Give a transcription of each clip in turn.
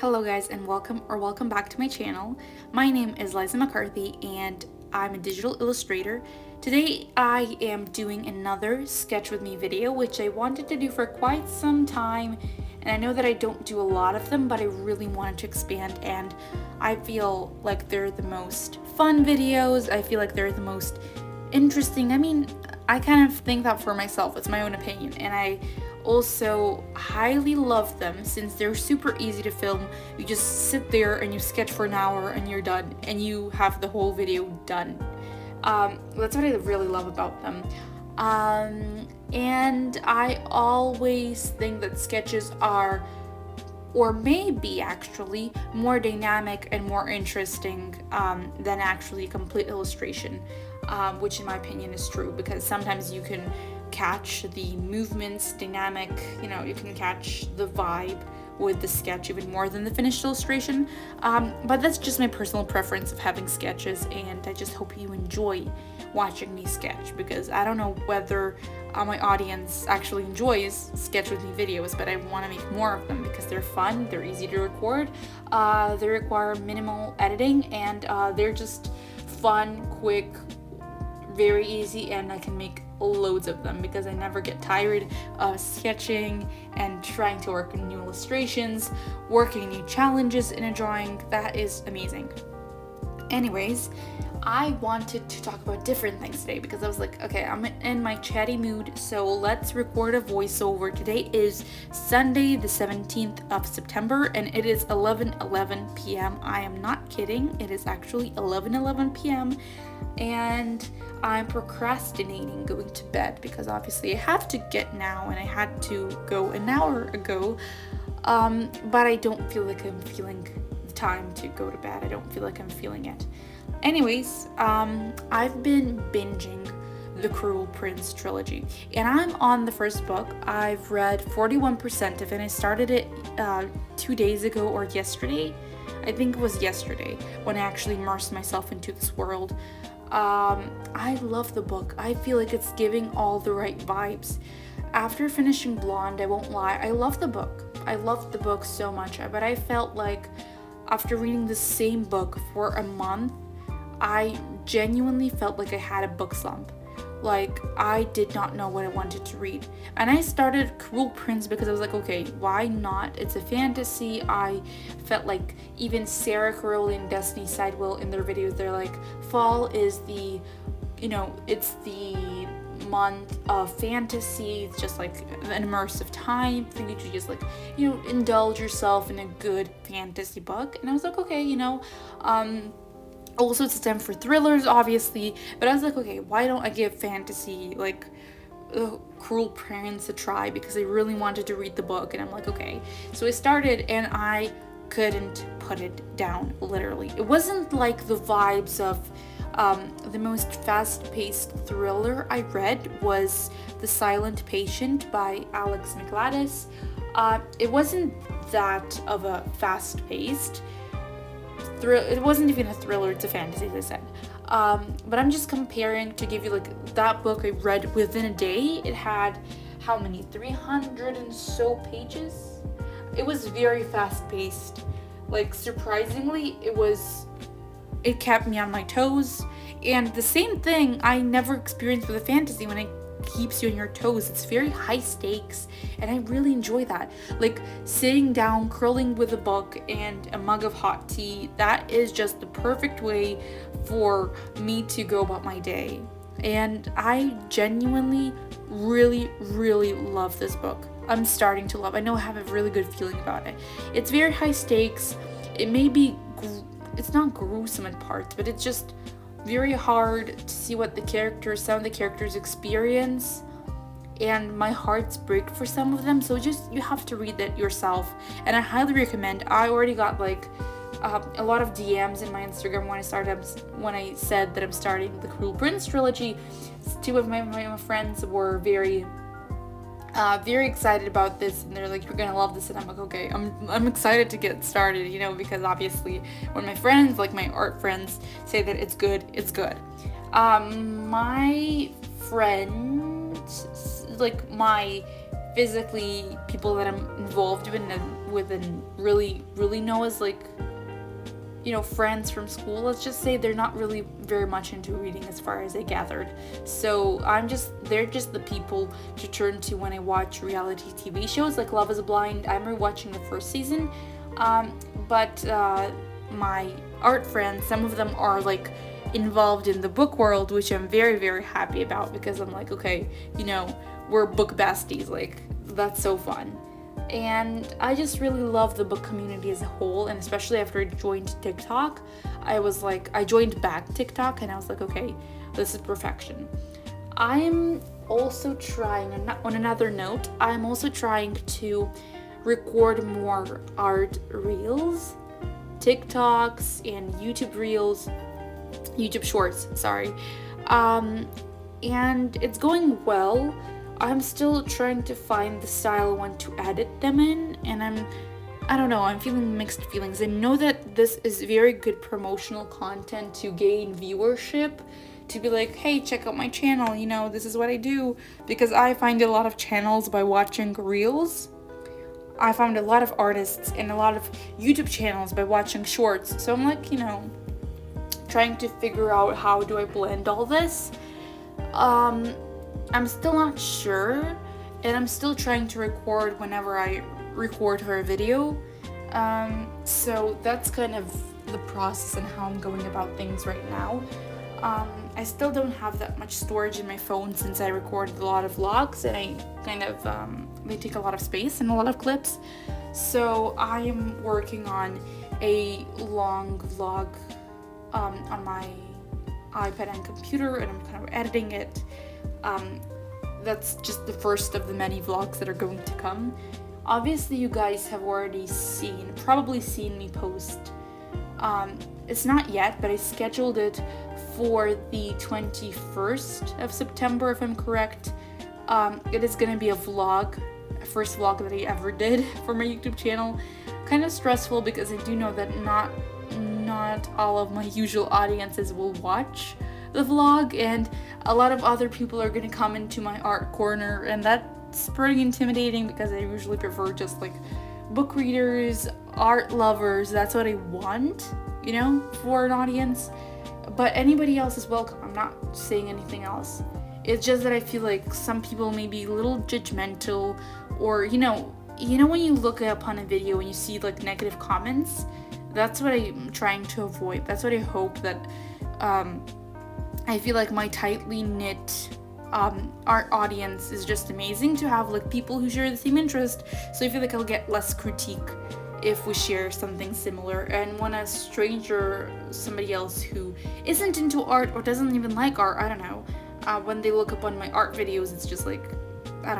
Hello guys, and welcome back to my channel. My name is Liza McCarthy and I'm a digital illustrator. Today I am doing another sketch with me video, which I wanted to do for quite some time, and I know that I don't do a lot of them, but I really wanted to expand, and I feel like they're the most fun videos. I feel like they're the most interesting. I kind of think that for myself. It's my own opinion, and I also highly love them since they're super easy to film. You just sit there and you sketch for an hour and you're done, and you have the whole video done. That's what I really love about them. And I always think that sketches are, or maybe actually, more dynamic and more interesting than actually a complete illustration, which in my opinion is true, because sometimes you can catch the movements, dynamic, you can catch the vibe with the sketch even more than the finished illustration, but that's just my personal preference of having sketches, and I just hope you enjoy watching me sketch, because I don't know whether my audience actually enjoys sketch with me videos, but I want to make more of them because they're fun, they're easy to record, they require minimal editing, and they're just fun, quick, very easy, and I can make loads of them because I never get tired of sketching and trying to work on new illustrations, working new challenges in a drawing. That is amazing. Anyways, I wanted to talk about different things today because I was like, okay, I'm in my chatty mood, so let's record a voiceover. Today is Sunday, the 17th of September, and it is 11:11 p.m. I am not kidding. It is actually 11:11 p.m. and I'm procrastinating going to bed because obviously I have to get now, and I had to go an hour ago, but I don't feel like I'm feeling the time to go to bed. I don't feel like I'm feeling it. Anyways, I've been binging the Cruel Prince trilogy, and I'm on the first book. I've read 41% of it. I started it 2 days ago, or yesterday. I think it was yesterday when I actually immersed myself into this world. I love the book. I feel like it's giving all the right vibes. After finishing Blonde, I won't lie, I love the book. I loved the book so much, but I felt like after reading the same book for a month, I genuinely felt like I had a book slump. Like, I did not know what I wanted to read. And I started Cruel Prince because I was like, okay, why not? It's a fantasy. I felt like even Sarah Caroli and Destiny Sidewell in their videos, they're like, fall is the, it's the month of fantasy. It's just like an immersive time for you to just like, indulge yourself in a good fantasy book. And I was like, okay, also, it's time for thrillers, obviously, but I was like, okay, why don't I give fantasy, like, Cruel Prince a try, because I really wanted to read the book, and I'm like, okay. So I started, and I couldn't put it down, literally. It wasn't like the vibes of the most fast-paced thriller I read was The Silent Patient by Alex McLaddis. It wasn't that of a fast-paced it wasn't even a thriller, it's a fantasy, as I said. But I'm just comparing to give you like that book I read within a day. It had how many? 300 and so pages. It was very fast paced. Like, surprisingly, it kept me on my toes. And the same thing I never experienced with a fantasy when it keeps you on your toes. It's very high stakes, and I really enjoy that. Like, sitting down, curling with a book and a mug of hot tea, that is just the perfect way for me to go about my day. And I genuinely really, really love this book. I'm starting to love. I know I have a really good feeling about it. It's very high stakes. It may be, it's not gruesome in parts, but it's just very hard to see what some of the characters experience, and my heart's break for some of them, so you have to read it yourself, and I highly recommend. I already got like a lot of DMs in my Instagram when I said that I'm starting the Cruel Prince trilogy. Two of my friends were very excited about this, and they're like, you're gonna love this, and I'm like, okay, I'm excited to get started, because obviously when my friends, like my art friends, say that it's good. My friend, like my physically people that I'm involved with and really know as like, friends from school, let's just say, they're not really very much into reading as far as I gathered. So they're just the people to turn to when I watch reality TV shows like Love is Blind. I'm rewatching the first season. But my art friends, some of them are like involved in the book world, which I'm very, very happy about, because I'm like, okay, we're book besties, like that's so fun. And I just really love the book community as a whole, and especially after I joined TikTok, I joined back TikTok, and I was like, okay, this is perfection. I'm also trying, on another note, I'm also trying to record more art reels, TikToks, and YouTube shorts, sorry. And it's going well. I'm still trying to find the style I want to edit them in, and I don't know, I'm feeling mixed feelings. I know that this is very good promotional content to gain viewership, to be like, hey, check out my channel, this is what I do, because I find a lot of channels by watching reels. I found a lot of artists and a lot of YouTube channels by watching shorts. So I'm like, trying to figure out how do I blend all this. I'm still not sure, and I'm still trying to record whenever I record her video. So that's kind of the process and how I'm going about things right now. I still don't have that much storage in my phone since I recorded a lot of vlogs, and I kind of, they take a lot of space and a lot of clips. So I am working on a long vlog on my iPad and computer, and I'm kind of editing it. That's just the first of the many vlogs that are going to come. Obviously, you guys have already probably seen me post. It's not yet, but I scheduled it for the 21st of September, if I'm correct. It is going to be a first vlog that I ever did for my YouTube channel. Kind of stressful because I do know that not all of my usual audiences will watch the vlog, and a lot of other people are going to come into my art corner, and that's pretty intimidating because I usually prefer just like book readers, art lovers. That's what I want, for an audience. But anybody else is welcome. I'm not saying anything else. It's just that I feel like some people may be a little judgmental, or when you look upon a video and you see like negative comments, that's what I'm trying to avoid. That's what I hope that I feel like my tightly knit art audience is just amazing to have, like people who share the same interest. So I feel like I'll get less critique if we share something similar. And when a stranger, somebody else who isn't into art or doesn't even like art, I don't know, when they look up on my art videos, it's just like, I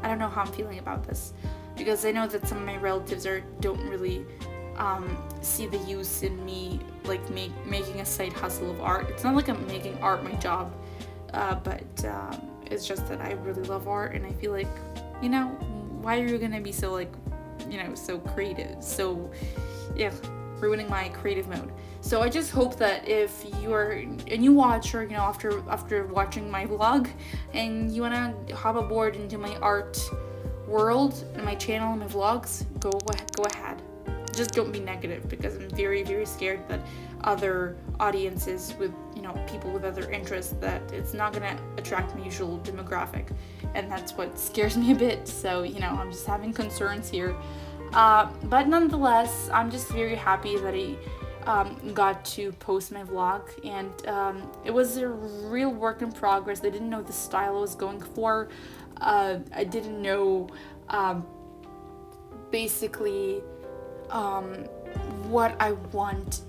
don't know how I'm feeling about this, because I know that some of my relatives don't really see the use in me like making a side hustle of art. It's not like I'm making art my job, but it's just that I really love art, and I feel like, why are you gonna be so like, so creative, so ruining my creative mode. So I just hope that if you are a new watcher, after watching my vlog and you wanna hop aboard into my art world and my channel and my vlogs, go ahead. Just don't be negative, because I'm very, very scared that other audiences with, people with other interests, that it's not gonna attract my usual demographic, and that's what scares me a bit. So, I'm just having concerns here. But nonetheless, I'm just very happy that I got to post my vlog, and it was a real work in progress. I didn't know the style I was going for. I didn't know basically what I want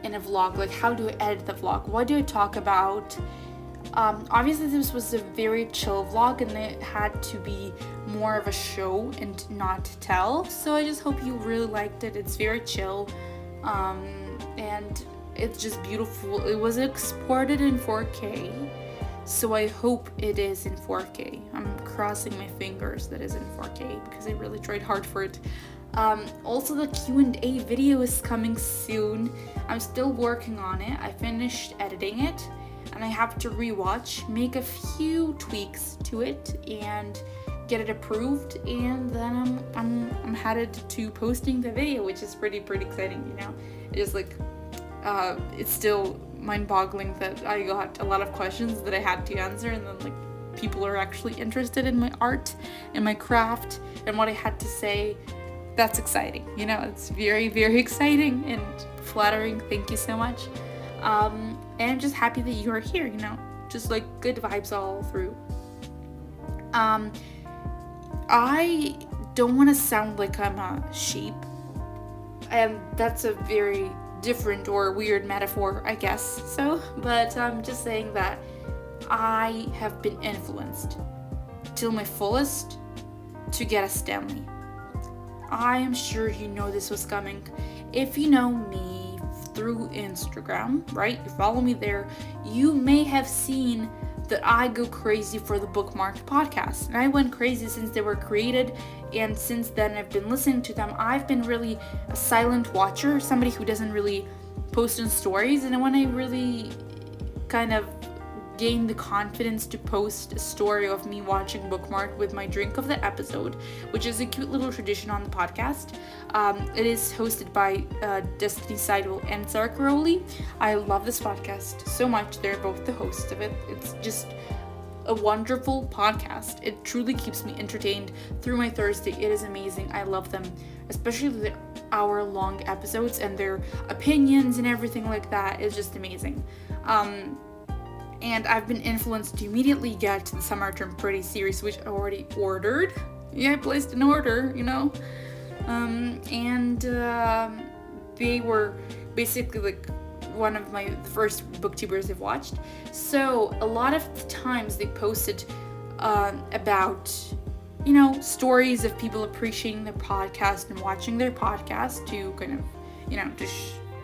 in a vlog, like how do I edit the vlog, what do I talk about. Obviously this was a very chill vlog, and it had to be more of a show and not tell, so I just hope you really liked it. It's very chill, and it's just beautiful. It was exported in 4K, so I hope it is in 4K. I'm crossing my fingers that is in 4K, because I really tried hard for it. Also, the Q&A video is coming soon. I'm still working on it. I finished editing it, and I have to rewatch, make a few tweaks to it, and get it approved, and then I'm headed to posting the video, which is pretty exciting. It's like it's still mind-boggling that I got a lot of questions that I had to answer, and then like people are actually interested in my art and my craft and what I had to say. That's exciting. It's very exciting and flattering. Thank you so much. And I'm just happy that you are here. Just like good vibes all through. I don't want to sound like I'm a sheep, and that's a very different or weird metaphor, I guess. But I'm just saying that I have been influenced till my fullest to get a Stanley. I am sure you know this was coming. If you know me through Instagram, right? You follow me there, you may have seen that I go crazy for the bookmarked podcast. And I went crazy since they were created, and since then I've been listening to them. I've been really a silent watcher, somebody who doesn't really post in stories, and when I really kind of gained the confidence to post a story of me watching Bookmarked with my drink of the episode, which is a cute little tradition on the podcast. It is hosted by Destiny Seidel and Sarah Caroli. I love this podcast so much. They're both the hosts of it. It's just a wonderful podcast. It truly keeps me entertained through my Thursday. It is amazing. I love them, especially the hour-long episodes, and their opinions and everything like that is just amazing. And I've been influenced to immediately get the Summer Term Pretty series, which I already ordered. I placed an order, they were basically like one of my first booktubers I've watched. So a lot of the times they posted about, stories of people appreciating their podcast and watching their podcast to kind of, to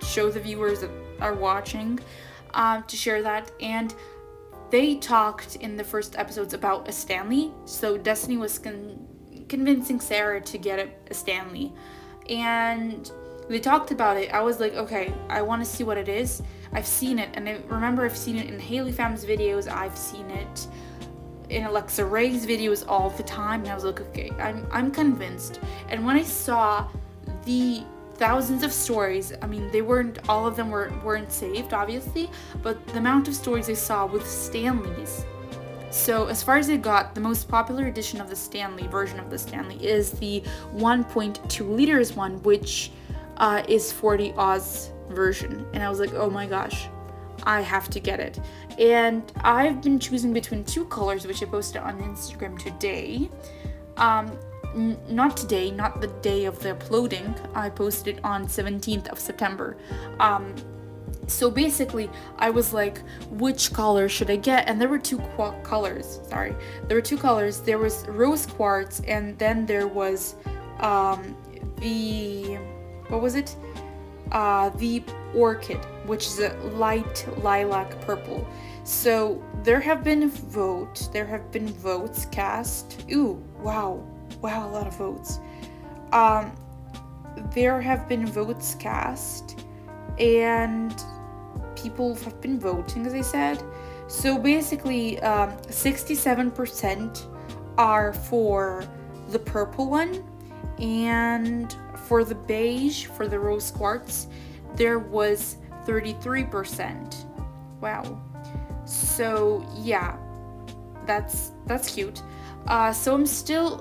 show the viewers that are watching, to share that. And they talked in the first episodes about a Stanley. So Destiny was convincing Sarah to get a Stanley, and they talked about it. I was like, okay, I want to see what it is. I've seen it, and I remember I've seen it in Haley Fam's videos. I've seen it in Alexa Ray's videos all the time, and I was like, okay, I'm convinced. And when I saw the thousands of stories, all of them weren't saved, obviously, but the amount of stories I saw with Stanleys. So as far as I got, the most popular edition of the Stanley, version of the Stanley, is the 1.2 liters one, which is 40 Oz version. And I was like, oh my gosh, I have to get it. And I've been choosing between two colors, which I posted on Instagram today. Not today, not the day of the uploading. I posted it on 17th of September. So basically, I was like, which color should I get? And there were two colors. There were two colors. There was rose quartz, and then there was the orchid, which is a light lilac purple. So there have been votes cast. Ooh, wow, a lot of votes. There have been votes cast, and people have been voting, as I said. So basically, 67% are for the purple one, and for the beige, for the rose quartz, there was 33%. Wow. So yeah, that's cute. So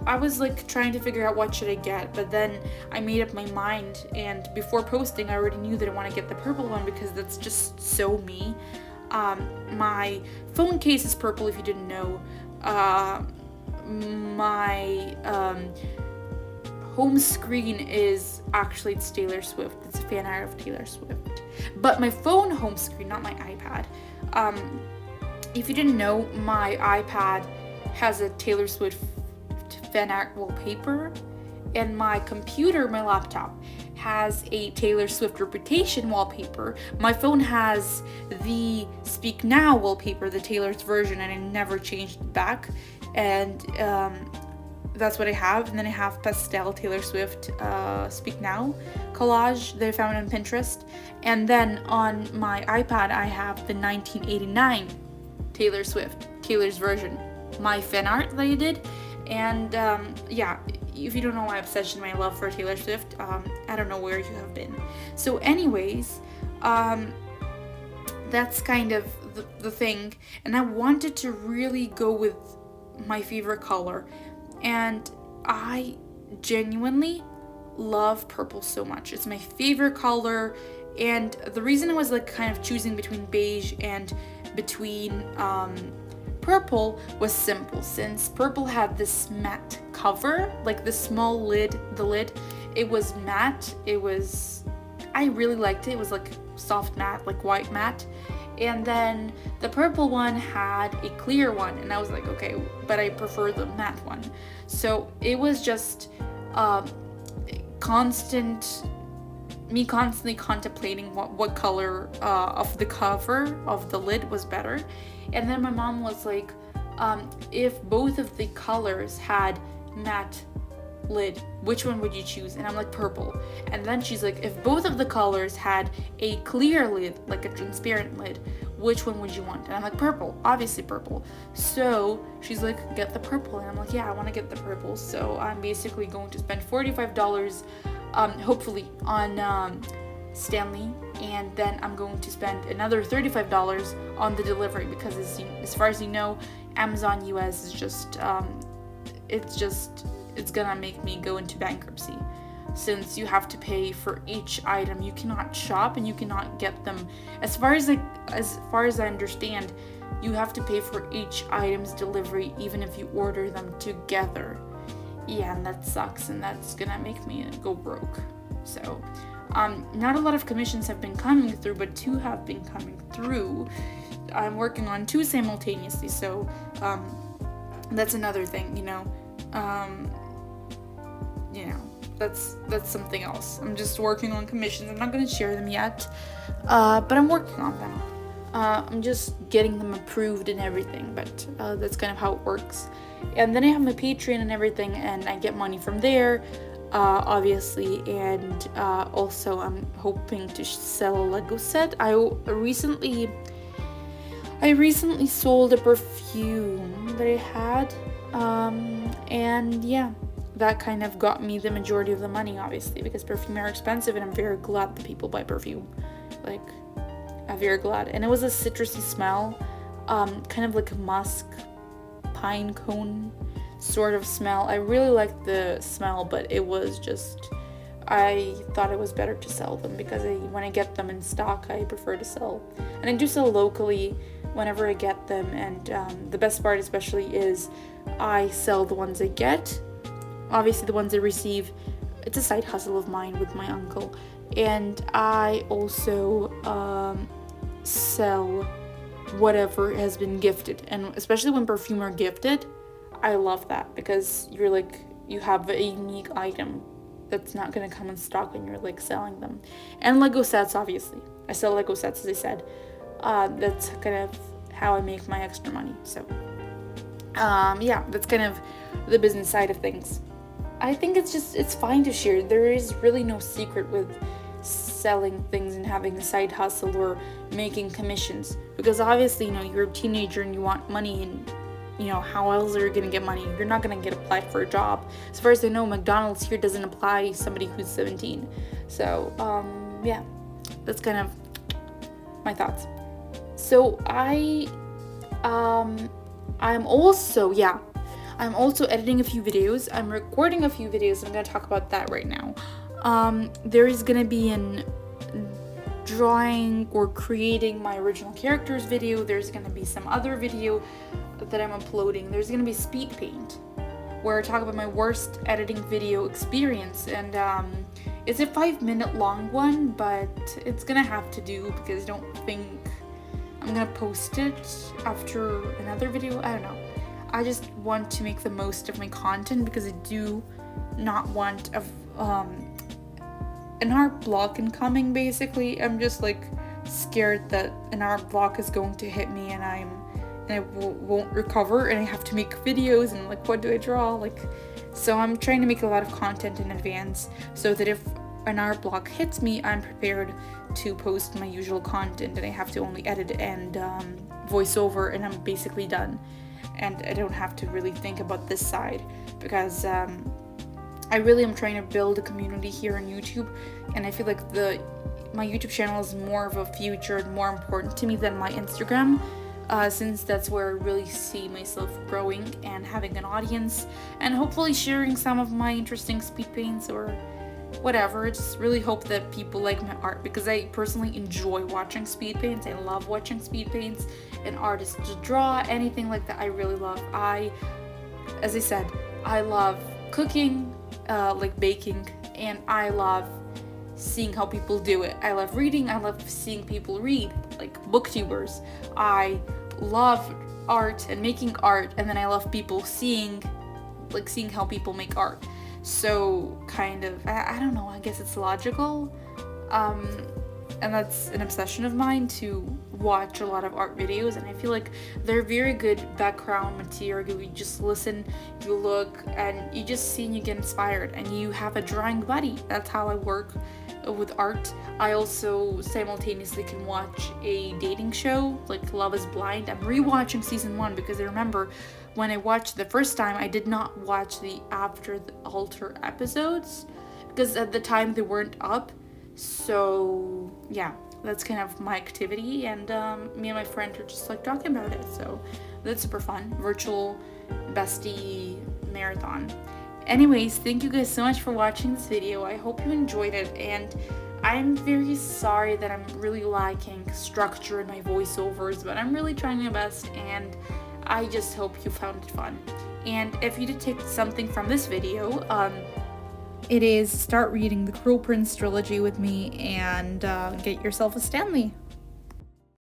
I was like trying to figure out what should I get, but then I made up my mind, and before posting I already knew that I want to get the purple one because that's just so me. My phone case is purple, if you didn't know. My home screen is actually, it's Taylor Swift. It's a fan art of Taylor Swift. But my phone home screen, not my iPad. If you didn't know, my iPad has a Taylor Swift fan art wallpaper, and my computer, my laptop, has a Taylor Swift Reputation wallpaper. My phone has the Speak Now wallpaper, the Taylor's version, and I never changed it back. And that's what I have. And then I have pastel Taylor Swift Speak Now collage that I found on Pinterest. And then on my iPad, I have the 1989 Taylor Swift, Taylor's version, my fan art that I did. And yeah, if you don't know my obsession, my love for Taylor Swift, I don't know where you have been. So anyways, that's kind of the thing. And I wanted to really go with my favorite color. And I genuinely love purple so much. It's my favorite color. And the reason I was like kind of choosing between beige and between purple was simple, since purple had this matte cover, like the small lid, it was matte. I really liked it. It was like soft matte, like white matte. And then the purple one had a clear one, and I was like, okay, but I prefer the matte one. So it was just constantly contemplating what color of the cover of the lid was better. And then my mom was like, if both of the colors had matte lid, which one would you choose? And I'm like, purple. And then she's like, if both of the colors had a clear lid, like a transparent lid, which one would you want? And I'm like, purple, obviously purple. So she's like, get the purple. And I'm like, yeah, I want to get the purple. So I'm basically going to spend $45 hopefully on Stanley, and then I'm going to spend another $35 on the delivery, because as far as you know, Amazon US is just it's gonna make me go into bankruptcy, since you have to pay for each item. You cannot shop and you cannot get them. As far as I understand, you have to pay for each item's delivery even if you order them together. Yeah, and that sucks, and that's gonna make me go broke. So not a lot of commissions have been coming through, but 2 have been coming through. I'm working on 2 simultaneously, so that's another thing, that's something else. I'm just working on commissions. I'm not going to share them yet, but I'm working on them. I'm just getting them approved and everything, but that's kind of how it works. And then I have my Patreon and everything, and I get money from there, obviously. And also I'm hoping to sell a Lego set. I recently sold a perfume that I had, and yeah, that kind of got me the majority of the money, obviously, because perfume are expensive, and I'm very glad that people buy perfume. Like, I'm very glad. And it was a citrusy smell, kind of like a musk, pine cone sort of smell. I really liked the smell, but it was just, I thought it was better to sell them, because when I get them in stock, I prefer to sell. And I do sell locally whenever I get them, and the best part especially is I sell the ones I get. Obviously the ones I receive, it's a side hustle of mine with my uncle. And I also sell whatever has been gifted. And especially when perfume are gifted, I love that, because you're like, you have a unique item that's not going to come in stock when you're like selling them. And Lego sets, obviously. I sell Lego sets, as I said. That's kind of how I make my extra money. So yeah, that's kind of the business side of things. I think it's fine to share. There is really no secret with selling things and having a side hustle or making commissions, because obviously, you're a teenager and you want money, and how else are you gonna get money? You're not gonna get applied for a job. As far as I know, McDonald's here doesn't apply somebody who's 17. So yeah, that's kind of my thoughts. So I'm also editing a few videos. I'm recording a few videos, and I'm going to talk about that right now. There is going to be an drawing or creating my original characters video. There's going to be some other video that I'm uploading. There's going to be speed paint, where I talk about my worst editing video experience. And it's a 5-minute long one, but it's going to have to do, because I don't think I'm going to post it after another video. I don't know. I just want to make the most of my content, because I do not want an art block incoming, basically. I'm just like scared that an art block is going to hit me, and I won't recover, and I have to make videos, and like, what do I draw? So I'm trying to make a lot of content in advance, so that if an art block hits me, I'm prepared to post my usual content, and I have to only edit and voice over, and I'm basically done. and I don't have to really think about this side, because I really am trying to build a community here on YouTube, and I feel like my YouTube channel is more of a future and more important to me than my Instagram, since that's where I really see myself growing and having an audience, and hopefully sharing some of my interesting speed paints or whatever. I just really hope that people like my art, because I personally enjoy watching speed paints. I love watching speed paints and artists to draw, anything like that. I really love. As I said, I love cooking, like baking, and I love seeing how people do it. I love reading. I love seeing people read, like booktubers. I love art and making art, and then I love people seeing how people make art. So kind of, I don't know, I guess it's logical. And that's an obsession of mine, to watch a lot of art videos, and I feel like they're very good background material. You just listen, you look, and you just see and you get inspired, and you have a drawing buddy. That's how I work with art. I also simultaneously can watch a dating show like Love is Blind. I'm rewatching season 1 because I remember when I watched the first time, I did not watch the After the Altar episodes because at the time they weren't up. So yeah, that's kind of my activity, and me and my friend are just like talking about it. So that's super fun. Virtual bestie marathon. Anyways, thank you guys so much for watching this video. I hope you enjoyed it, and I'm very sorry that I'm really lacking structure in my voiceovers, but I'm really trying my best, and I just hope you found it fun. And if you did take something from this video, it is start reading the Cruel Prince trilogy with me, and get yourself a Stanley.